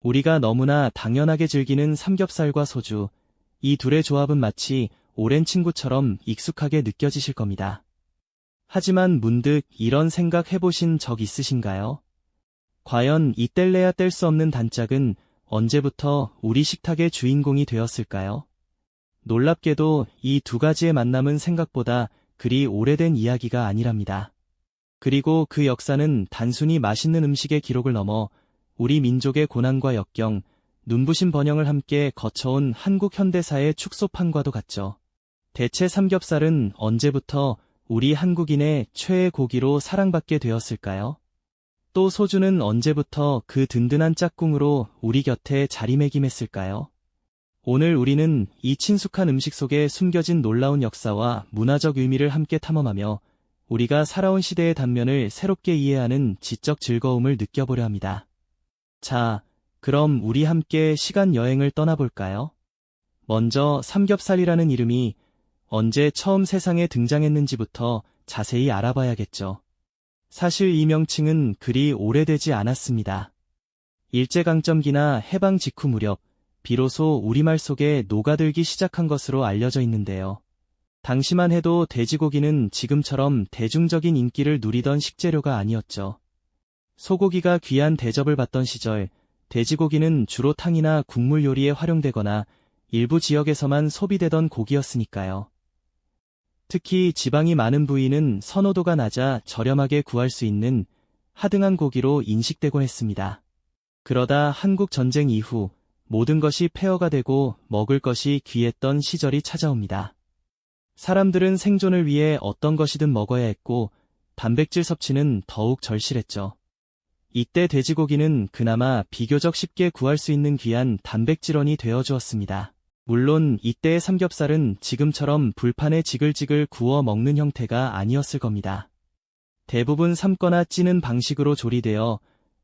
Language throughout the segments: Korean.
우리가 너무나 당연하게 즐기는 삼겹살과 소주, 이 둘의 조합은 마치 오랜 친구처럼 익숙하게 느껴지실 겁니다. 하지만 문득 이런 생각 해보신 적 있으신가요? 과연 이 뗄래야 뗄 수 없는 단짝은 언제부터 우리 식탁의 주인공이 되었을까요? 놀랍게도 이 두 가지의 만남은 생각보다 그리 오래된 이야기가 아니랍니다. 그리고 그 역사는 단순히 맛있는 음식의 기록을 넘어 우리 민족의 고난과 역경, 눈부신 번영을 함께 거쳐온 한국 현대사의 축소판과도 같죠. 대체 삼겹살은 언제부터 우리 한국인의 최애 고기로 사랑받게 되었을까요? 또 소주는 언제부터 그 든든한 짝꿍으로 우리 곁에 자리매김했을까요? 오늘 우리는 이 친숙한 음식 속에 숨겨진 놀라운 역사와 문화적 의미를 함께 탐험하며 우리가 살아온 시대의 단면을 새롭게 이해하는 지적 즐거움을 느껴보려 합니다. 자, 그럼 우리 함께 시간 여행을 떠나볼까요? 먼저 삼겹살이라는 이름이 언제 처음 세상에 등장했는지부터 자세히 알아봐야겠죠. 사실 이 명칭은 그리 오래되지 않았습니다. 일제강점기나 해방 직후 무렵 비로소 우리말 속에 녹아들기 시작한 것으로 알려져 있는데요. 당시만 해도 돼지고기는 지금처럼 대중적인 인기를 누리던 식재료가 아니었죠. 소고기가 귀한 대접을 받던 시절, 돼지고기는 주로 탕이나 국물 요리에 활용되거나 일부 지역에서만 소비되던 고기였으니까요. 특히 지방이 많은 부위는 선호도가 낮아 저렴하게 구할 수 있는 하등한 고기로 인식되곤 했습니다. 그러다 한국 전쟁 이후 모든 것이 폐허가 되고 먹을 것이 귀했던 시절이 찾아옵니다. 사람들은 생존을 위해 어떤 것이든 먹어야 했고 단백질 섭취는 더욱 절실했죠. 이때 돼지고기는 그나마 비교적 쉽게 구할 수 있는 귀한 단백질원이 되어주었습니다. 물론 이때의 삼겹살은 지금처럼 불판에 지글지글 구워 먹는 형태가 아니었을 겁니다. 대부분 삶거나 찌는 방식으로 조리되어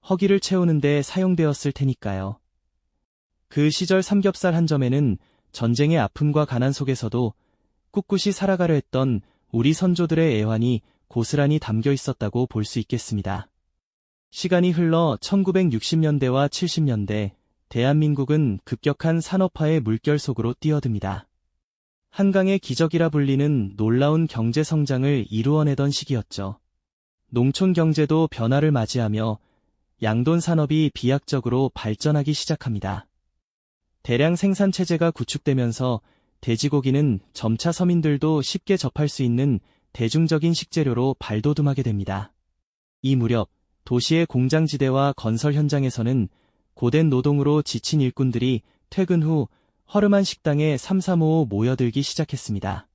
허기를 채우는 데 사용되었을 테니까요. 그 시절 삼겹살 한 점에는 전쟁의 아픔과 가난 속에서도 꿋꿋이 살아가려 했던 우리 선조들의 애환이 고스란히 담겨 있었다고 볼 수 있겠습니다. 시간이 흘러 1960년대와 70년대, 대한민국은 급격한 산업화의 물결 속으로 뛰어듭니다. 한강의 기적이라 불리는 놀라운 경제 성장을 이루어내던 시기였죠. 농촌 경제도 변화를 맞이하며 양돈 산업이 비약적으로 발전하기 시작합니다. 대량 생산 체제가 구축되면서 돼지고기는 점차 서민들도 쉽게 접할 수 있는 대중적인 식재료로 발돋움하게 됩니다. 이 무렵 도시의 공장지대와 건설 현장에서는 고된 노동으로 지친 일꾼들이 퇴근 후 허름한 식당에 삼삼오오 모여들기 시작했습니다.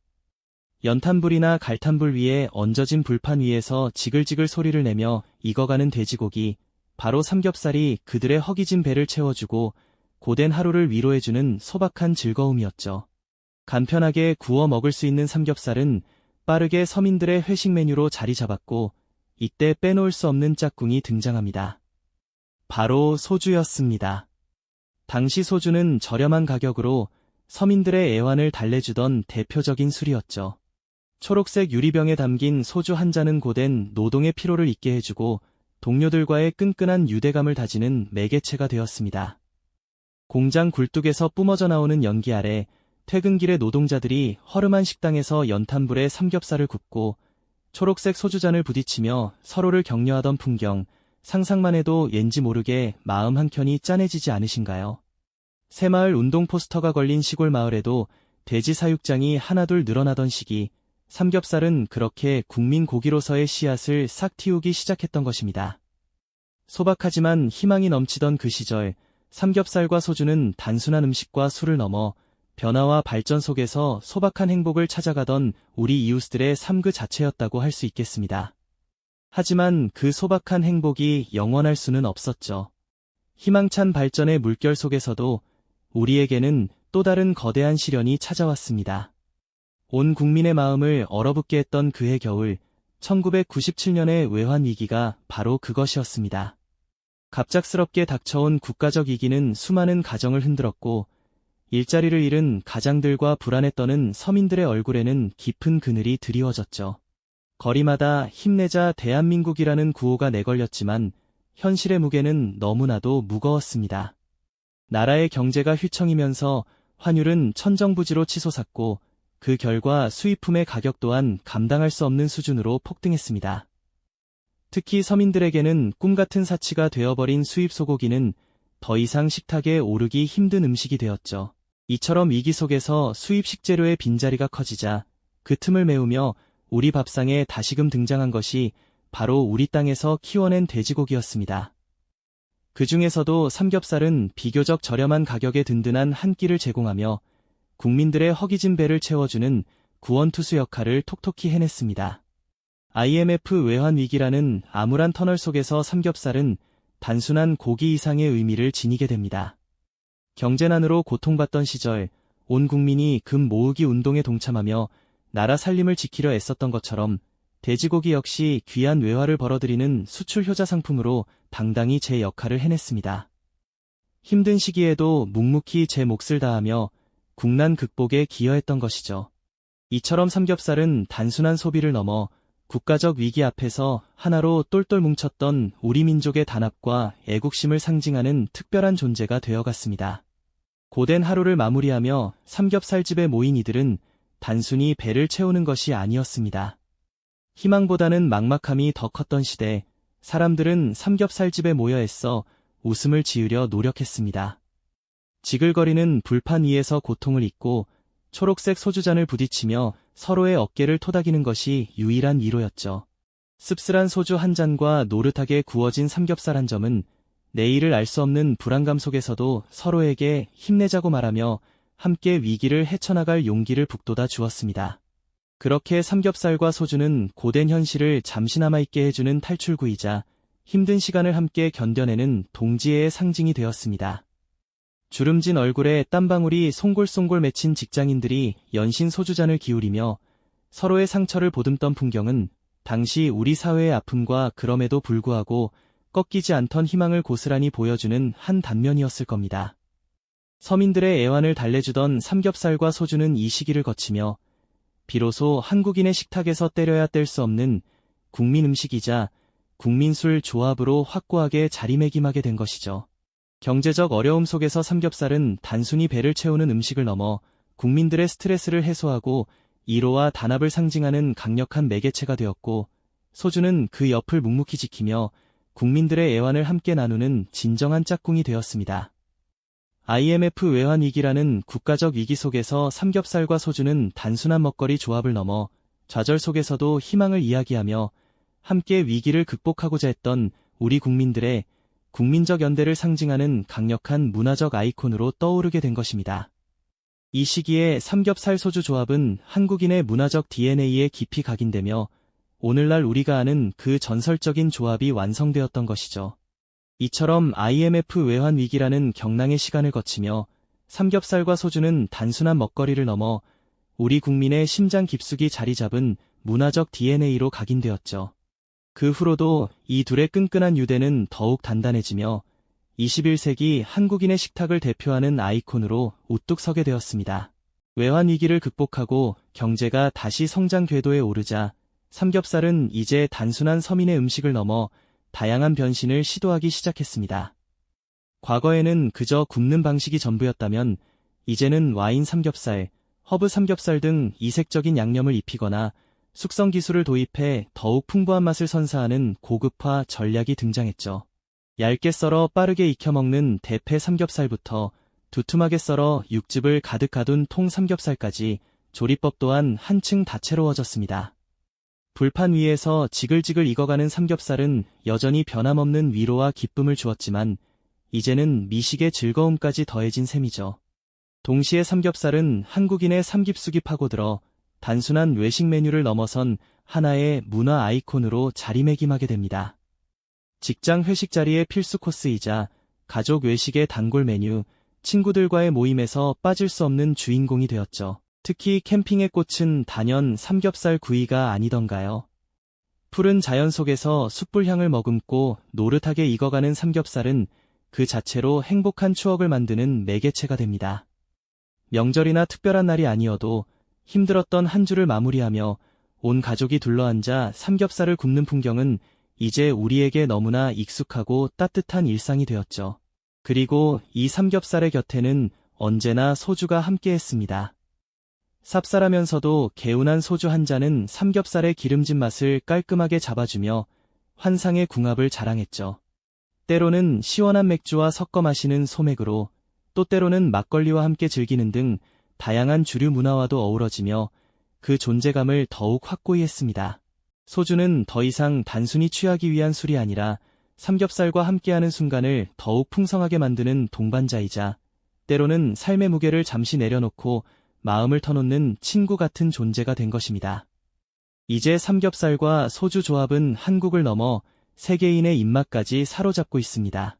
연탄불이나 갈탄불 위에 얹어진 불판 위에서 지글지글 소리를 내며 익어가는 돼지고기, 바로 삼겹살이 그들의 허기진 배를 채워주고 고된 하루를 위로해주는 소박한 즐거움이었죠. 간편하게 구워 먹을 수 있는 삼겹살은 빠르게 서민들의 회식 메뉴로 자리 잡았고 이때 빼놓을 수 없는 짝꿍이 등장합니다. 바로 소주였습니다. 당시 소주는 저렴한 가격으로 서민들의 애환을 달래주던 대표적인 술이었죠. 초록색 유리병에 담긴 소주 한 잔은 고된 노동의 피로를 잊게 해주고 동료들과의 끈끈한 유대감을 다지는 매개체가 되었습니다. 공장 굴뚝에서 뿜어져 나오는 연기 아래 퇴근길의 노동자들이 허름한 식당에서 연탄불에 삼겹살을 굽고 초록색 소주잔을 부딪히며 서로를 격려하던 풍경, 상상만 해도 왠지 모르게 마음 한켠이 짠해지지 않으신가요? 새마을 운동 포스터가 걸린 시골 마을에도 돼지 사육장이 하나둘 늘어나던 시기, 삼겹살은 그렇게 국민 고기로서의 씨앗을 싹 틔우기 시작했던 것입니다. 소박하지만 희망이 넘치던 그 시절, 삼겹살과 소주는 단순한 음식과 술을 넘어 변화와 발전 속에서 소박한 행복을 찾아가던 우리 이웃들의 삶 그 자체였다고 할 수 있겠습니다. 하지만 그 소박한 행복이 영원할 수는 없었죠. 희망찬 발전의 물결 속에서도 우리에게는 또 다른 거대한 시련이 찾아왔습니다. 온 국민의 마음을 얼어붙게 했던 그해 겨울, 1997년의 외환위기가 바로 그것이었습니다. 갑작스럽게 닥쳐온 국가적 위기는 수많은 가정을 흔들었고 일자리를 잃은 가장들과 불안에 떠는 서민들의 얼굴에는 깊은 그늘이 드리워졌죠. 거리마다 힘내자 대한민국이라는 구호가 내걸렸지만 현실의 무게는 너무나도 무거웠습니다. 나라의 경제가 휘청이면서 환율은 천정부지로 치솟았고 그 결과 수입품의 가격 또한 감당할 수 없는 수준으로 폭등했습니다. 특히 서민들에게는 꿈같은 사치가 되어버린 수입 소고기는 더 이상 식탁에 오르기 힘든 음식이 되었죠. 이처럼 위기 속에서 수입 식재료의 빈자리가 커지자 그 틈을 메우며 우리 밥상에 다시금 등장한 것이 바로 우리 땅에서 키워낸 돼지고기였습니다. 그 중에서도 삼겹살은 비교적 저렴한 가격에 든든한 한 끼를 제공하며 국민들의 허기진 배를 채워주는 구원투수 역할을 톡톡히 해냈습니다. IMF 외환 위기라는 암울한 터널 속에서 삼겹살은 단순한 고기 이상의 의미를 지니게 됩니다. 경제난으로 고통받던 시절 온 국민이 금 모으기 운동에 동참하며 나라 살림을 지키려 애썼던 것처럼 돼지고기 역시 귀한 외화를 벌어들이는 수출 효자 상품으로 당당히 제 역할을 해냈습니다. 힘든 시기에도 묵묵히 제 몫을 다하며 국난 극복에 기여했던 것이죠. 이처럼 삼겹살은 단순한 소비를 넘어 국가적 위기 앞에서 하나로 똘똘 뭉쳤던 우리 민족의 단합과 애국심을 상징하는 특별한 존재가 되어갔습니다. 고된 하루를 마무리하며 삼겹살집에 모인 이들은 단순히 배를 채우는 것이 아니었습니다. 희망보다는 막막함이 더 컸던 시대, 사람들은 삼겹살집에 모여 애써 웃음을 지으려 노력했습니다. 지글거리는 불판 위에서 고통을 잊고 초록색 소주잔을 부딪히며 서로의 어깨를 토닥이는 것이 유일한 위로였죠. 씁쓸한 소주 한 잔과 노릇하게 구워진 삼겹살 한 점은 내일을 알 수 없는 불안감 속에서도 서로에게 힘내자고 말하며 함께 위기를 헤쳐나갈 용기를 북돋아 주었습니다. 그렇게 삼겹살과 소주는 고된 현실을 잠시나마 있게 해주는 탈출구이자 힘든 시간을 함께 견뎌내는 동지애의 상징이 되었습니다. 주름진 얼굴에 땀방울이 송골송골 맺힌 직장인들이 연신 소주잔을 기울이며 서로의 상처를 보듬던 풍경은 당시 우리 사회의 아픔과 그럼에도 불구하고 꺾이지 않던 희망을 고스란히 보여주는 한 단면이었을 겁니다. 서민들의 애환을 달래주던 삼겹살과 소주는 이 시기를 거치며 비로소 한국인의 식탁에서 때려야 뗄 수 없는 국민 음식이자 국민술 조합으로 확고하게 자리매김하게 된 것이죠. 경제적 어려움 속에서 삼겹살은 단순히 배를 채우는 음식을 넘어 국민들의 스트레스를 해소하고 이로와 단합을 상징하는 강력한 매개체가 되었고, 소주는 그 옆을 묵묵히 지키며 국민들의 애환을 함께 나누는 진정한 짝꿍이 되었습니다. IMF 외환 위기라는 국가적 위기 속에서 삼겹살과 소주는 단순한 먹거리 조합을 넘어 좌절 속에서도 희망을 이야기하며 함께 위기를 극복하고자 했던 우리 국민들의 국민적 연대를 상징하는 강력한 문화적 아이콘으로 떠오르게 된 것입니다. 이 시기에 삼겹살 소주 조합은 한국인의 문화적 DNA에 깊이 각인되며 오늘날 우리가 아는 그 전설적인 조합이 완성되었던 것이죠. 이처럼 IMF 외환 위기라는 경랑의 시간을 거치며 삼겹살과 소주는 단순한 먹거리를 넘어 우리 국민의 심장 깊숙이 자리 잡은 문화적 DNA로 각인되었죠. 그 후로도 이 둘의 끈끈한 유대는 더욱 단단해지며 21세기 한국인의 식탁을 대표하는 아이콘으로 우뚝 서게 되었습니다. 외환 위기를 극복하고 경제가 다시 성장 궤도에 오르자 삼겹살은 이제 단순한 서민의 음식을 넘어 다양한 변신을 시도하기 시작했습니다. 과거에는 그저 굽는 방식이 전부였다면 이제는 와인 삼겹살, 허브 삼겹살 등 이색적인 양념을 입히거나 숙성 기술을 도입해 더욱 풍부한 맛을 선사하는 고급화 전략이 등장했죠. 얇게 썰어 빠르게 익혀 먹는 대패 삼겹살부터 두툼하게 썰어 육즙을 가득 가둔 통 삼겹살까지 조리법 또한 한층 다채로워졌습니다. 불판 위에서 지글지글 익어가는 삼겹살은 여전히 변함없는 위로와 기쁨을 주었지만 이제는 미식의 즐거움까지 더해진 셈이죠. 동시에 삼겹살은 한국인의 삼깁숙이 파고들어 단순한 외식 메뉴를 넘어선 하나의 문화 아이콘으로 자리매김하게 됩니다. 직장 회식 자리의 필수 코스이자 가족 외식의 단골 메뉴, 친구들과의 모임에서 빠질 수 없는 주인공이 되었죠. 특히 캠핑의 꽃은 단연 삼겹살 구이가 아니던가요? 푸른 자연 속에서 숯불향을 머금고 노릇하게 익어가는 삼겹살은 그 자체로 행복한 추억을 만드는 매개체가 됩니다. 명절이나 특별한 날이 아니어도 힘들었던 한 주를 마무리하며 온 가족이 둘러앉아 삼겹살을 굽는 풍경은 이제 우리에게 너무나 익숙하고 따뜻한 일상이 되었죠. 그리고 이 삼겹살의 곁에는 언제나 소주가 함께했습니다. 쌉쌀하면서도 개운한 소주 한 잔은 삼겹살의 기름진 맛을 깔끔하게 잡아주며 환상의 궁합을 자랑했죠. 때로는 시원한 맥주와 섞어 마시는 소맥으로, 또 때로는 막걸리와 함께 즐기는 등 다양한 주류 문화와도 어우러지며 그 존재감을 더욱 확고히 했습니다. 소주는 더 이상 단순히 취하기 위한 술이 아니라 삼겹살과 함께하는 순간을 더욱 풍성하게 만드는 동반자이자, 때로는 삶의 무게를 잠시 내려놓고 마음을 터놓는 친구 같은 존재가 된 것입니다. 이제 삼겹살과 소주 조합은 한국을 넘어 세계인의 입맛까지 사로잡고 있습니다.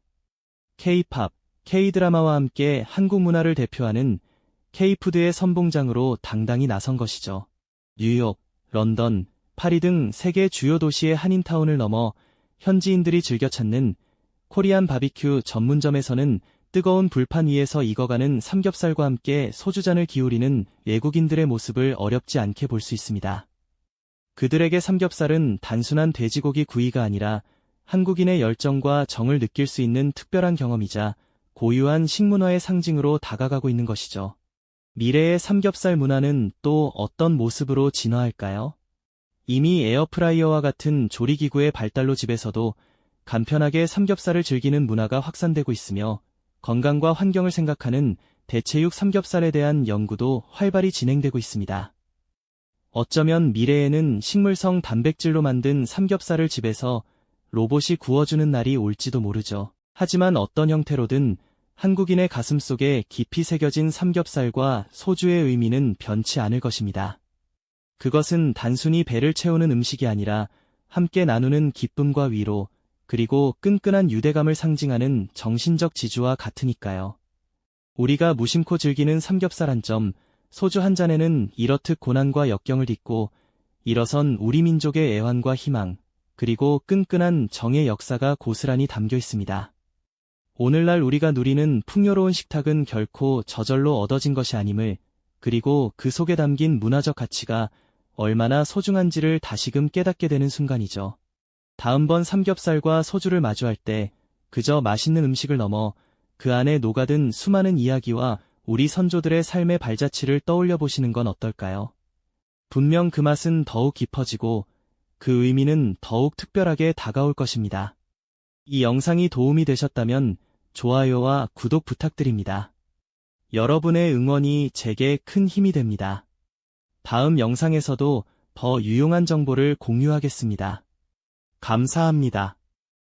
K-팝, K-드라마와 함께 한국 문화를 대표하는 K-푸드의 선봉장으로 당당히 나선 것이죠. 뉴욕, 런던, 파리 등 세계 주요 도시의 한인타운을 넘어 현지인들이 즐겨 찾는 코리안 바비큐 전문점에서는 뜨거운 불판 위에서 익어가는 삼겹살과 함께 소주잔을 기울이는 외국인들의 모습을 어렵지 않게 볼 수 있습니다. 그들에게 삼겹살은 단순한 돼지고기 구이가 아니라 한국인의 열정과 정을 느낄 수 있는 특별한 경험이자 고유한 식문화의 상징으로 다가가고 있는 것이죠. 미래의 삼겹살 문화는 또 어떤 모습으로 진화할까요? 이미 에어프라이어와 같은 조리기구의 발달로 집에서도 간편하게 삼겹살을 즐기는 문화가 확산되고 있으며, 건강과 환경을 생각하는 대체육 삼겹살에 대한 연구도 활발히 진행되고 있습니다. 어쩌면 미래에는 식물성 단백질로 만든 삼겹살을 집에서 로봇이 구워주는 날이 올지도 모르죠. 하지만 어떤 형태로든 한국인의 가슴속에 깊이 새겨진 삼겹살과 소주의 의미는 변치 않을 것입니다. 그것은 단순히 배를 채우는 음식이 아니라 함께 나누는 기쁨과 위로, 그리고 끈끈한 유대감을 상징하는 정신적 지주와 같으니까요. 우리가 무심코 즐기는 삼겹살 한 점, 소주 한 잔에는 이렇듯 고난과 역경을 딛고 일어선 우리 민족의 애환과 희망, 그리고 끈끈한 정의 역사가 고스란히 담겨 있습니다. 오늘날 우리가 누리는 풍요로운 식탁은 결코 저절로 얻어진 것이 아님을, 그리고 그 속에 담긴 문화적 가치가 얼마나 소중한지를 다시금 깨닫게 되는 순간이죠. 다음번 삼겹살과 소주를 마주할 때 그저 맛있는 음식을 넘어 그 안에 녹아든 수많은 이야기와 우리 선조들의 삶의 발자취를 떠올려 보시는 건 어떨까요? 분명 그 맛은 더욱 깊어지고 그 의미는 더욱 특별하게 다가올 것입니다. 이 영상이 도움이 되셨다면 좋아요와 구독 부탁드립니다. 여러분의 응원이 제게 큰 힘이 됩니다. 다음 영상에서도 더 유용한 정보를 공유하겠습니다. 감사합니다.